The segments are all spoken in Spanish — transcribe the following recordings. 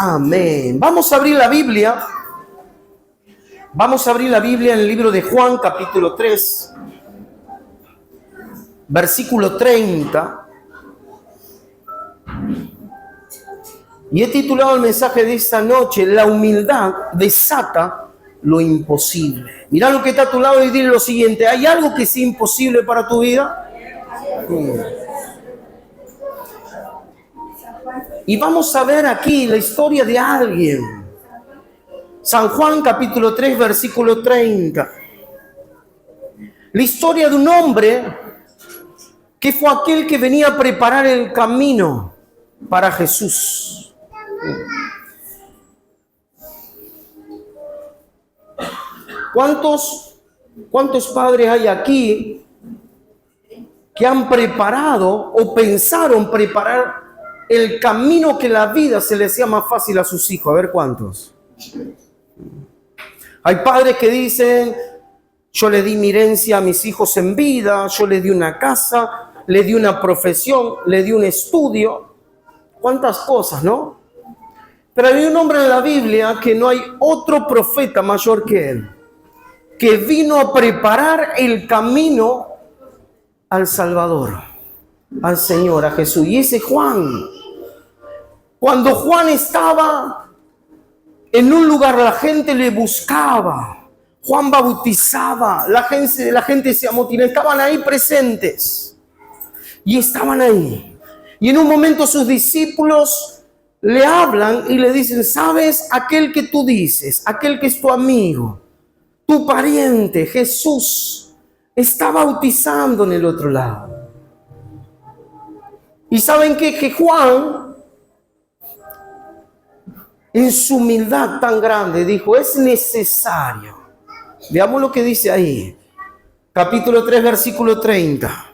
Amén. Vamos a abrir la Biblia. Vamos a abrir la Biblia en el libro de Juan, capítulo 3, versículo 30. Y he titulado el mensaje de esta noche: la humildad desata lo imposible. Mirá lo que está a tu lado y dile lo siguiente: ¿hay algo que sea imposible para tu vida? Y vamos a ver aquí la historia de alguien. San Juan capítulo 3, versículo 30. La historia de un hombre que fue aquel que venía a preparar el camino para Jesús. ¿Cuántos padres hay aquí que han preparado o pensaron preparar el camino que la vida se les sea más fácil a sus hijos? A ver cuántos. Hay padres que dicen: yo le di mi herencia a mis hijos en vida, yo le di una casa, le di una profesión, le di un estudio. ¿Cuántas cosas, no? Pero hay un hombre en la Biblia que no hay otro profeta mayor que él, que vino a preparar el camino al Salvador, al Señor, a Jesús. Y ese Juan. Cuando Juan estaba en un lugar, la gente le buscaba. Juan bautizaba, la gente se amotinaba, estaban ahí presentes. Y estaban ahí. Y en un momento sus discípulos le hablan y le dicen: ¿sabes? Aquel que tú dices, aquel que es tu amigo, tu pariente, Jesús, está bautizando en el otro lado. Y ¿saben qué? Que Juan, en su humildad tan grande, dijo: es necesario. Veamos lo que dice ahí. Capítulo 3, versículo 30.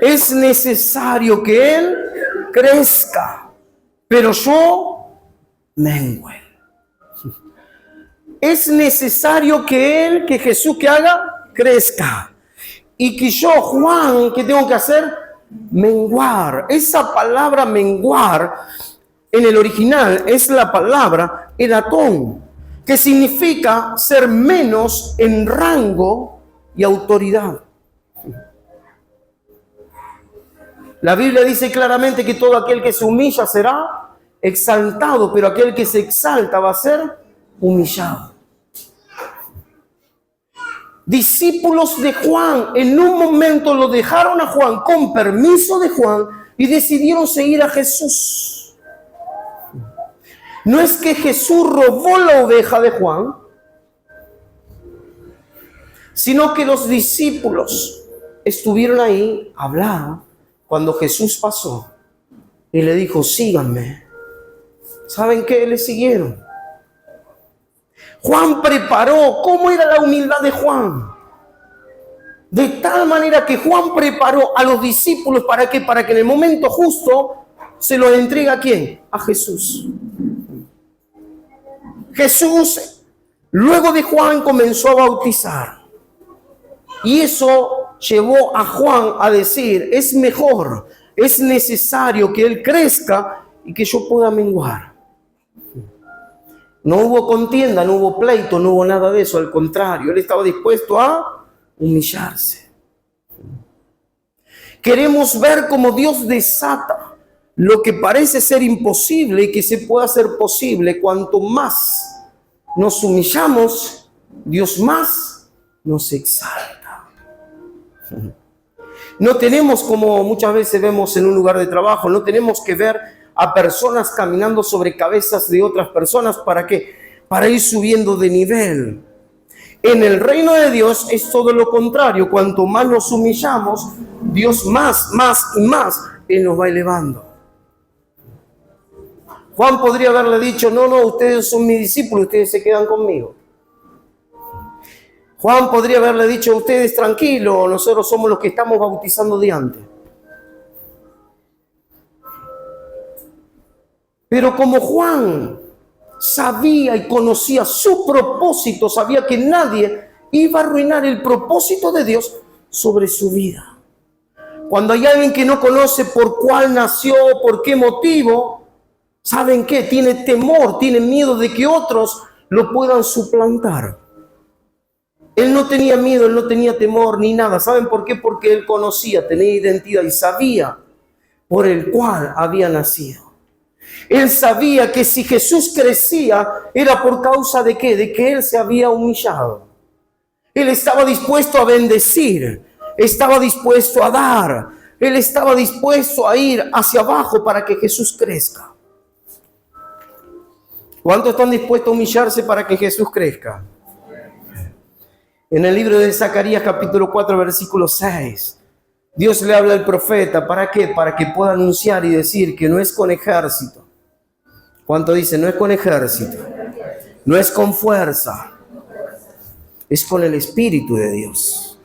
Es necesario que Él crezca, pero yo mengüe. Es necesario que Jesús que haga, crezca. Y que yo, Juan, ¿qué tengo que hacer? Menguar. Esa palabra menguar en el original es la palabra eratón, que significa ser menos en rango y autoridad. La Biblia dice claramente que todo aquel que se humilla será exaltado, pero aquel que se exalta va a ser humillado. Discípulos de Juan en un momento lo dejaron a Juan con permiso de Juan y decidieron seguir a Jesús. No es que Jesús robó la oveja de Juan, sino que los discípulos estuvieron ahí, hablaron, cuando Jesús pasó y le dijo: síganme. ¿Saben qué? Le siguieron. Juan preparó. ¿Cómo era la humildad de Juan? De tal manera que Juan preparó a los discípulos ¿para qué? Para que en el momento justo se los entregue ¿a quién? A Jesús. Jesús, luego de Juan, comenzó a bautizar. Y eso llevó a Juan a decir: es mejor, es necesario que Él crezca y que yo pueda menguar. No hubo contienda, no hubo pleito, no hubo nada de eso. Al contrario, Él estaba dispuesto a humillarse. Queremos ver cómo Dios desata lo que parece ser imposible y que se pueda hacer posible. Cuanto más nos humillamos, Dios más nos exalta. No tenemos, como muchas veces vemos en un lugar de trabajo, no tenemos que ver a personas caminando sobre cabezas de otras personas. ¿Para qué? Para ir subiendo de nivel. En el reino de Dios es todo lo contrario. Cuanto más nos humillamos, Dios más y más, Él nos va elevando. Juan podría haberle dicho: no, ustedes son mis discípulos, ustedes se quedan conmigo. Juan podría haberle dicho: ustedes tranquilos, nosotros somos los que estamos bautizando de antes. Pero como Juan sabía y conocía su propósito, sabía que nadie iba a arruinar el propósito de Dios sobre su vida. Cuando hay alguien que no conoce por cuál nació, por qué motivo, ¿saben qué? Tiene temor, tiene miedo de que otros lo puedan suplantar. Él no tenía miedo, él no tenía temor ni nada. ¿Saben por qué? Porque él conocía, tenía identidad y sabía por el cual había nacido. Él sabía que si Jesús crecía era por causa de ¿qué? De que él se había humillado. Él estaba dispuesto a bendecir, estaba dispuesto a dar, él estaba dispuesto a ir hacia abajo para que Jesús crezca. ¿Cuántos están dispuestos a humillarse para que Jesús crezca? En el libro de Zacarías capítulo 4 versículo 6, Dios le habla al profeta, ¿para qué? Para que pueda anunciar y decir que no es con ejército. ¿Cuánto dice? No es con ejército, no es con fuerza, es con el Espíritu de Dios.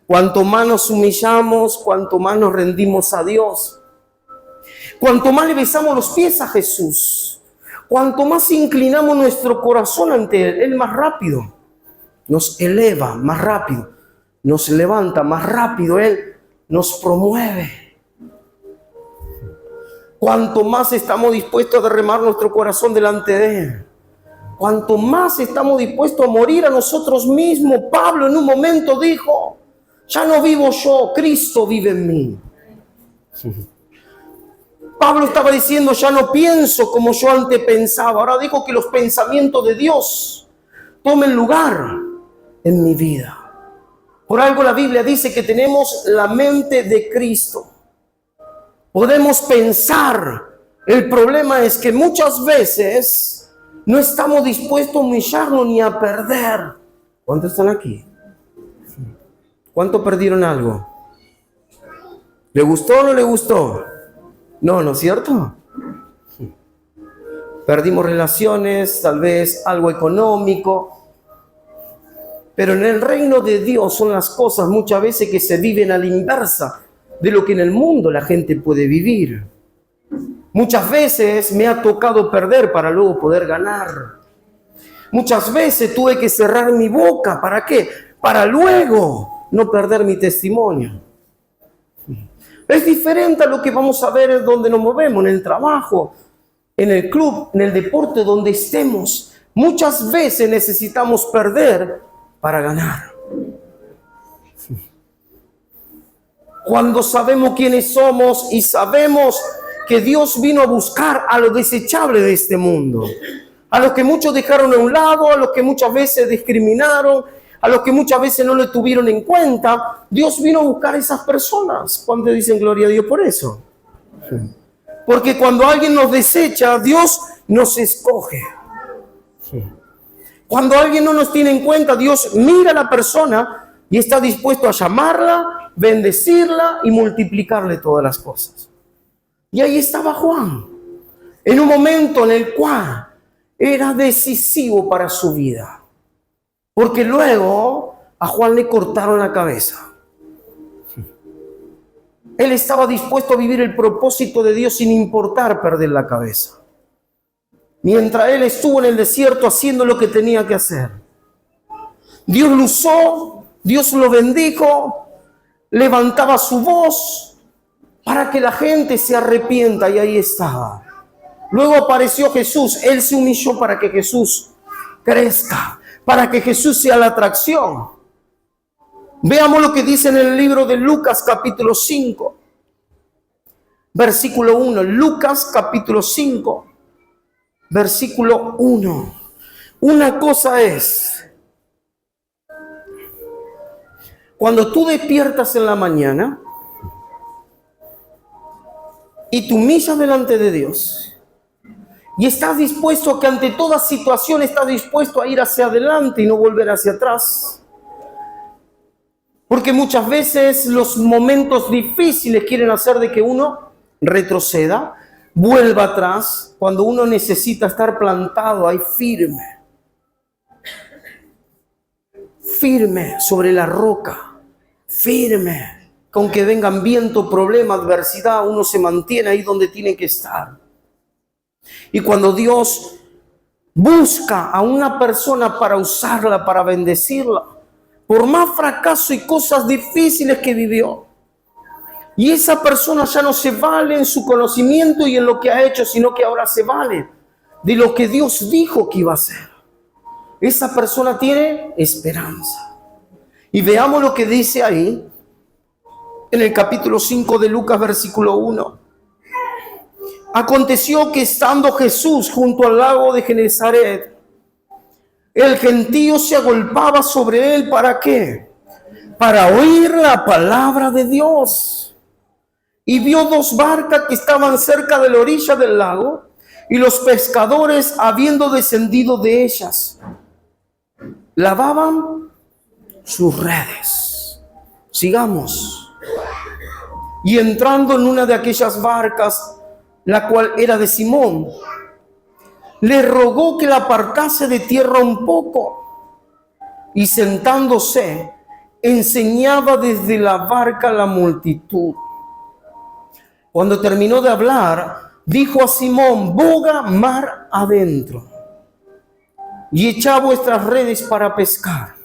Cuanto más nos humillamos, cuanto más nos rendimos a Dios, cuanto más le besamos los pies a Jesús, cuanto más inclinamos nuestro corazón ante Él, Él más rápido nos eleva, más rápido nos levanta, más rápido Él nos promueve. Cuanto más estamos dispuestos a derramar nuestro corazón delante de Él, cuanto más estamos dispuestos a morir a nosotros mismos. Pablo en un momento dijo, ya no vivo yo, Cristo vive en mí. Pablo estaba diciendo, ya no pienso como yo antes pensaba. Ahora digo que los pensamientos de Dios tomen lugar en mi vida. Por algo la Biblia dice que tenemos la mente de Cristo. Podemos pensar. El problema es que muchas veces no estamos dispuestos a humillarnos ni a perder. ¿Cuántos están aquí? ¿Cuántos perdieron algo? ¿Le gustó o no le gustó? No, ¿no es cierto? Perdimos relaciones, tal vez algo económico. Pero en el reino de Dios son las cosas muchas veces que se viven a la inversa de lo que en el mundo la gente puede vivir. Muchas veces me ha tocado perder para luego poder ganar. Muchas veces tuve que cerrar mi boca. ¿Para qué? Para luego no perder mi testimonio. Es diferente a lo que vamos a ver donde nos movemos, en el trabajo, en el club, en el deporte, donde estemos. Muchas veces necesitamos perder para ganar. Cuando sabemos quiénes somos y sabemos que Dios vino a buscar a lo desechable de este mundo, a los que muchos dejaron a un lado, a los que muchas veces discriminaron, a los que muchas veces no le tuvieron en cuenta, Dios vino a buscar a esas personas. ¿Cuánto dicen gloria a Dios por eso? Porque cuando alguien nos desecha, Dios nos escoge. Cuando alguien no nos tiene en cuenta, Dios mira a la persona y está dispuesto a llamarla, bendecirla y multiplicarle todas las cosas. Y ahí estaba Juan, en un momento en el cual era decisivo para su vida. Porque luego a Juan le cortaron la cabeza. Él estaba dispuesto a vivir el propósito de Dios sin importar perder la cabeza. Mientras él estuvo en el desierto haciendo lo que tenía que hacer. Dios lo usó, Dios lo bendijo, levantaba su voz para que la gente se arrepienta y ahí estaba. Luego apareció Jesús, él se humilló para que Jesús crezca, para que Jesús sea la atracción. Veamos lo que dice en el libro de Lucas capítulo 5, versículo 1. Lucas capítulo 5, versículo 1. Una cosa es, cuando tú despiertas en la mañana y te humillas delante de Dios y estás dispuesto a que ante toda situación estás dispuesto a ir hacia adelante y no volver hacia atrás. Porque muchas veces los momentos difíciles quieren hacer de que uno retroceda, vuelva atrás, cuando uno necesita estar plantado ahí firme. Firme sobre la roca, firme. Que aunque vengan viento, problema, adversidad, uno se mantiene ahí donde tiene que estar. Y cuando Dios busca a una persona para usarla, para bendecirla, por más fracaso y cosas difíciles que vivió, Y esa persona ya no se vale en su conocimiento y en lo que ha hecho, sino que ahora se vale de lo que Dios dijo que iba a hacer. Esa persona tiene esperanza. Y veamos lo que dice ahí, en el capítulo 5 de Lucas, versículo 1. Aconteció que estando Jesús junto al lago de Genezaret, el gentío se agolpaba sobre él. ¿Para qué? Para oír la palabra de Dios. Y vio dos barcas que estaban cerca de la orilla del lago, y los pescadores, habiendo descendido de ellas, lavaban sus redes. Sigamos. Y entrando en una de aquellas barcas, la cual era de Simón, le rogó que la apartase de tierra un poco, y sentándose, enseñaba desde la barca a la multitud. Cuando terminó de hablar, dijo a Simón: boga mar adentro y echad vuestras redes para pescar.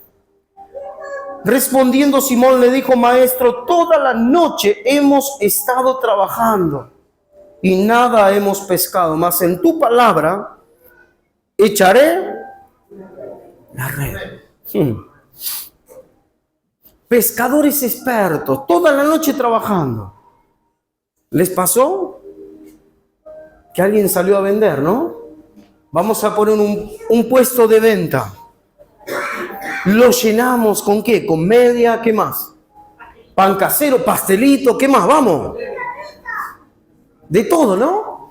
Respondiendo Simón le dijo: Maestro, toda la noche hemos estado trabajando y nada hemos pescado, mas en tu palabra echaré la red. Pescadores expertos, toda la noche trabajando. ¿Les pasó? Que alguien salió a vender, ¿no? Vamos a poner un puesto de venta. Lo llenamos ¿con qué? Con media, ¿qué más? Pan casero, pastelito, ¿qué más? Vamos. De todo, ¿no?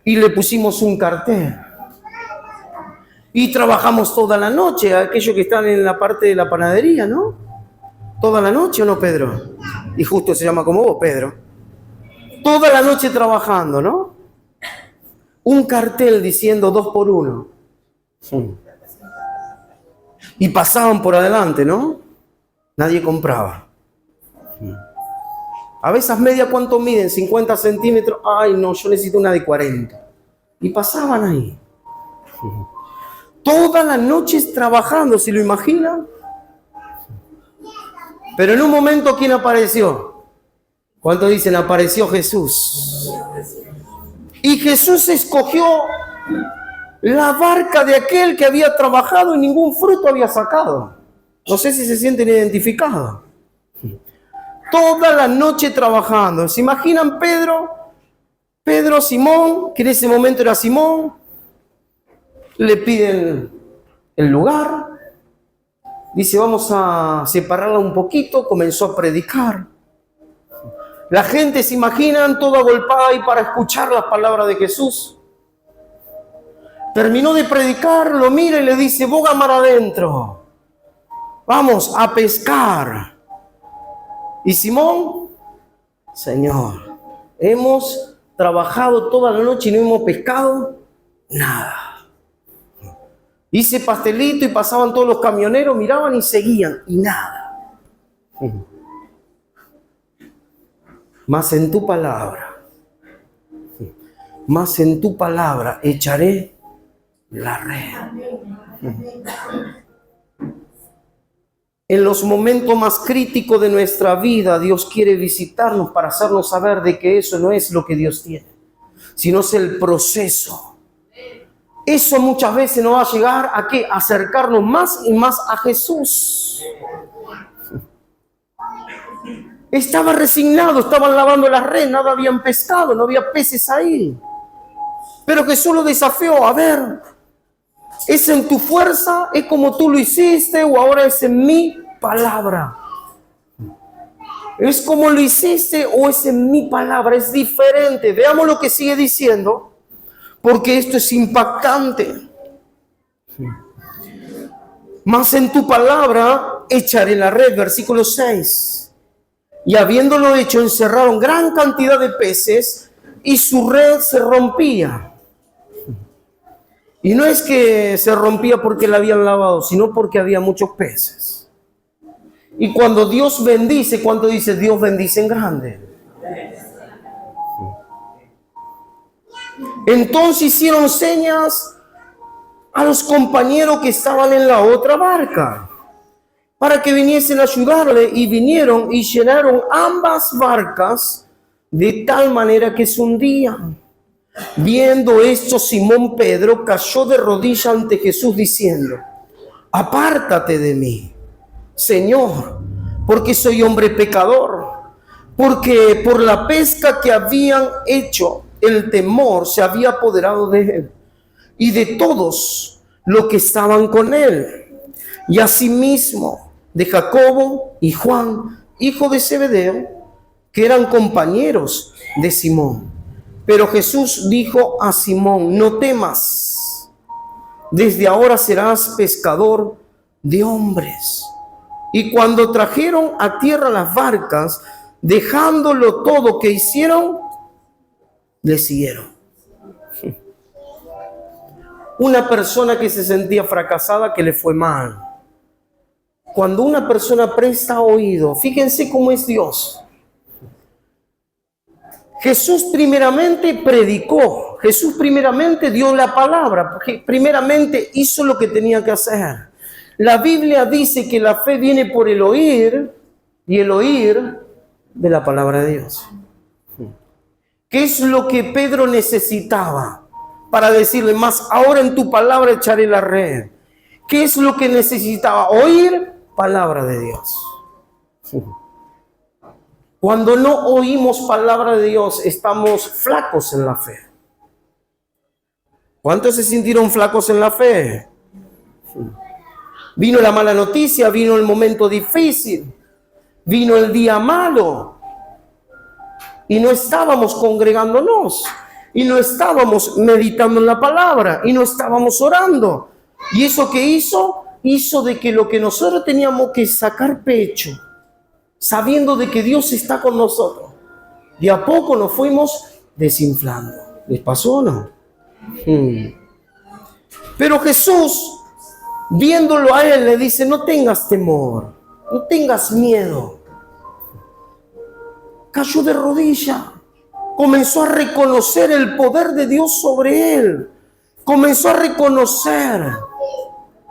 Y le pusimos un cartel. Y trabajamos toda la noche, aquellos que están en la parte de la panadería, ¿no? ¿Toda la noche o no, Pedro? Y justo se llama como vos, Pedro. Toda la noche trabajando, ¿no? Un cartel diciendo 2 por 1. Y pasaban por adelante, ¿no? Nadie compraba. A veces media, ¿cuánto miden? 50 centímetros. Ay, no, yo necesito una de 40. Y pasaban ahí. Toda la noche trabajando, ¿se lo imaginan? Pero en un momento, ¿quién apareció? ¿Cuántos dicen? Apareció Jesús. Y Jesús escogió la barca de aquel que había trabajado y ningún fruto había sacado. No sé si se sienten identificados. Toda la noche trabajando. ¿Se imaginan Pedro, Simón, que en ese momento era Simón? Le piden el lugar. Dice: vamos a separarla un poquito. Comenzó a predicar. La gente, se imaginan, toda agolpada ahí para escuchar las palabras de Jesús. Terminó de predicar, lo mira y le dice: boga mar adentro. Vamos a pescar. Y Simón: Señor, hemos trabajado toda la noche y no hemos pescado nada. Hice pastelito y pasaban todos los camioneros, miraban y seguían, y nada. Mas en tu palabra echaré la red. En los momentos más críticos de nuestra vida, Dios quiere visitarnos para hacernos saber de que eso no es lo que Dios tiene, sino es el proceso. Eso muchas veces nos va a llegar a ¿qué? A acercarnos más y más a Jesús. Estaba resignado, estaban lavando la red, nada habían pescado, no había peces ahí. Pero Jesús lo desafió: a ver, ¿es en tu fuerza? ¿Es como tú lo hiciste? ¿O ahora es en mi palabra? ¿Es como lo hiciste o es en mi palabra? Es diferente. Veamos lo que sigue diciendo, porque esto es impactante. Mas en tu palabra echaré la red, versículo 6. Y habiéndolo hecho, encerraron gran cantidad de peces y su red se rompía. Y no es que se rompía porque la habían lavado, sino porque había muchos peces. Y cuando Dios bendice, ¿cuánto dice? Dios bendice en grande. Entonces hicieron señas a los compañeros que estaban en la otra barca, para que viniesen a ayudarle, y vinieron y llenaron ambas barcas de tal manera que se hundían. Viendo esto, Simón Pedro cayó de rodillas ante Jesús diciendo: apártate de mí, Señor, porque soy hombre pecador. Porque por la pesca que habían hecho, el temor se había apoderado de él y de todos los que estaban con él, y asimismo de Jacobo y Juan, hijo de Zebedeo, que eran compañeros de Simón. Pero Jesús dijo a Simón: no temas, desde ahora serás pescador de hombres. Y cuando trajeron a tierra las barcas, dejándolo todo, que hicieron, le siguieron. Una persona que se sentía fracasada, que le fue mal. Cuando una persona presta oído, fíjense cómo es Dios. Jesús primeramente predicó, Jesús primeramente dio la palabra, porque primeramente hizo lo que tenía que hacer. La Biblia dice que la fe viene por el oír, y el oír de la palabra de Dios. ¿Qué es lo que Pedro necesitaba para decirle: más ahora en tu palabra echaré la red? ¿Qué es lo que necesitaba? Oír palabra de Dios. Cuando no oímos palabra de Dios, estamos flacos en la fe. ¿Cuántos se sintieron flacos en la fe? Vino la mala noticia, vino el momento difícil, vino el día malo, y no estábamos congregándonos, y no estábamos meditando en la palabra, y no estábamos orando. ¿Y eso qué hizo? Hizo de que lo que nosotros teníamos que sacar pecho, sabiendo de que Dios está con nosotros, de a poco nos fuimos desinflando. ¿Les pasó o no? Pero Jesús, viéndolo a él, le dice: no tengas temor, no tengas miedo. Cayó de rodillas, comenzó a reconocer el poder de Dios sobre él, comenzó a reconocer.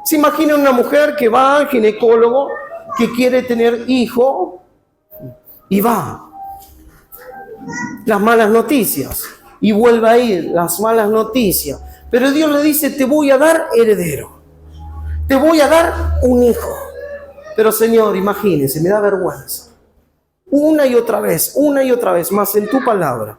¿Se imagina una mujer que va al ginecólogo, que quiere tener hijo, y va? Las malas noticias, y vuelve a ir, las malas noticias. Pero Dios le dice: te voy a dar heredero, te voy a dar un hijo. Pero Señor, imagínense, me da vergüenza. Una y otra vez, más en tu palabra.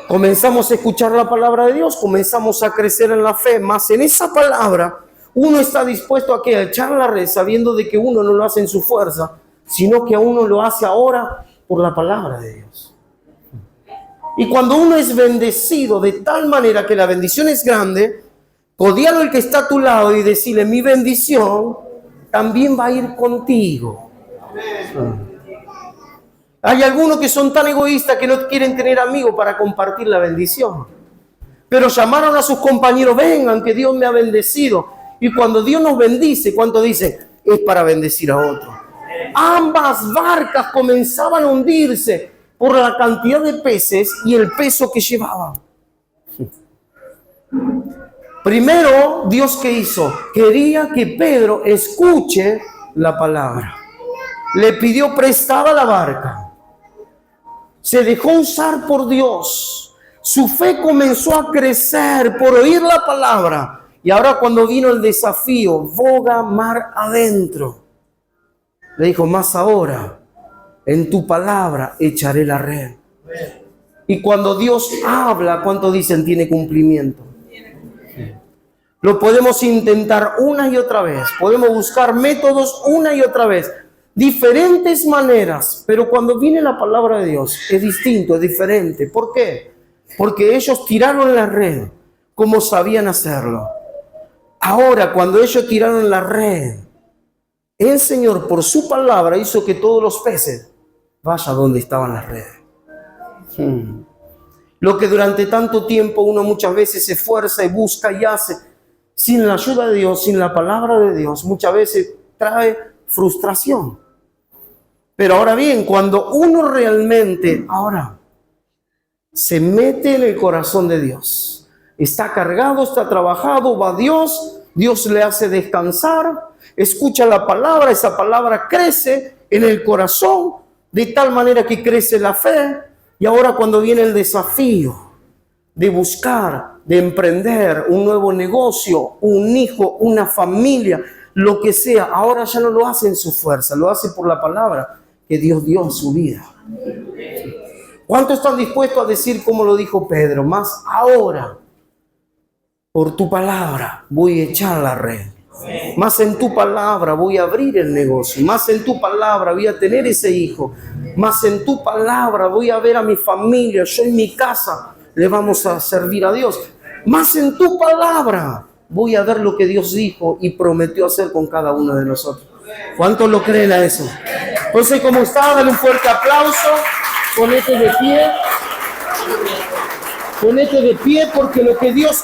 Comenzamos a escuchar la palabra de Dios, comenzamos a crecer en la fe, más en esa palabra uno está dispuesto a echar la red, sabiendo de que uno no lo hace en su fuerza, sino que a uno lo hace ahora por la palabra de Dios. Y cuando uno es bendecido de tal manera que la bendición es grande, odiarlo el que está a tu lado y decirle: mi bendición también va a ir contigo. Hay algunos que son tan egoístas que no quieren tener amigos para compartir la bendición, pero llamaron a sus compañeros: vengan, que Dios me ha bendecido. Y cuando Dios nos bendice, ¿cuánto dicen? Es para bendecir a otros. Ambas barcas comenzaban a hundirse por la cantidad de peces y el peso que llevaban. Primero, Dios, ¿qué hizo? Quería que Pedro escuche la palabra. Le pidió prestada la barca. Se dejó usar por Dios. Su fe comenzó a crecer por oír la palabra. Y ahora, cuando vino el desafío, boga mar adentro, le dijo: más ahora, en tu palabra echaré la red. Y cuando Dios habla, ¿cuánto dicen? Tiene cumplimiento. Lo podemos intentar una y otra vez. Podemos buscar métodos una y otra vez. Diferentes maneras. Pero cuando viene la palabra de Dios, es distinto, es diferente. ¿Por qué? Porque ellos tiraron la red como sabían hacerlo. Ahora, cuando ellos tiraron la red, el Señor, por su palabra, hizo que todos los peces vayan donde estaban las redes. Lo que durante tanto tiempo uno muchas veces se esfuerza y busca y hace, sin la ayuda de Dios, sin la palabra de Dios, muchas veces trae frustración. Pero ahora bien, cuando uno realmente ahora se mete en el corazón de Dios, está cargado, está trabajado, va a Dios, Dios le hace descansar, Escucha la palabra, esa palabra crece en el corazón, de tal manera que crece la fe. Y ahora cuando viene el desafío de buscar, de emprender un nuevo negocio, un hijo, una familia, lo que sea, ahora ya no lo hace en su fuerza, lo hace por la palabra que Dios dio en su vida. ¿Cuántos están dispuestos a decir como lo dijo Pedro? Más ahora, por tu palabra voy a echar la red. Más en tu palabra voy a abrir el negocio. Más en tu palabra voy a tener ese hijo. Más en tu palabra voy a ver a mi familia. Yo en mi casa le vamos a servir a Dios. Más en tu palabra voy a ver lo que Dios dijo y prometió hacer con cada uno de nosotros. ¿Cuántos lo creen a eso? Entonces, como está, dale un fuerte aplauso. Ponete de pie. Ponete de pie porque lo que Dios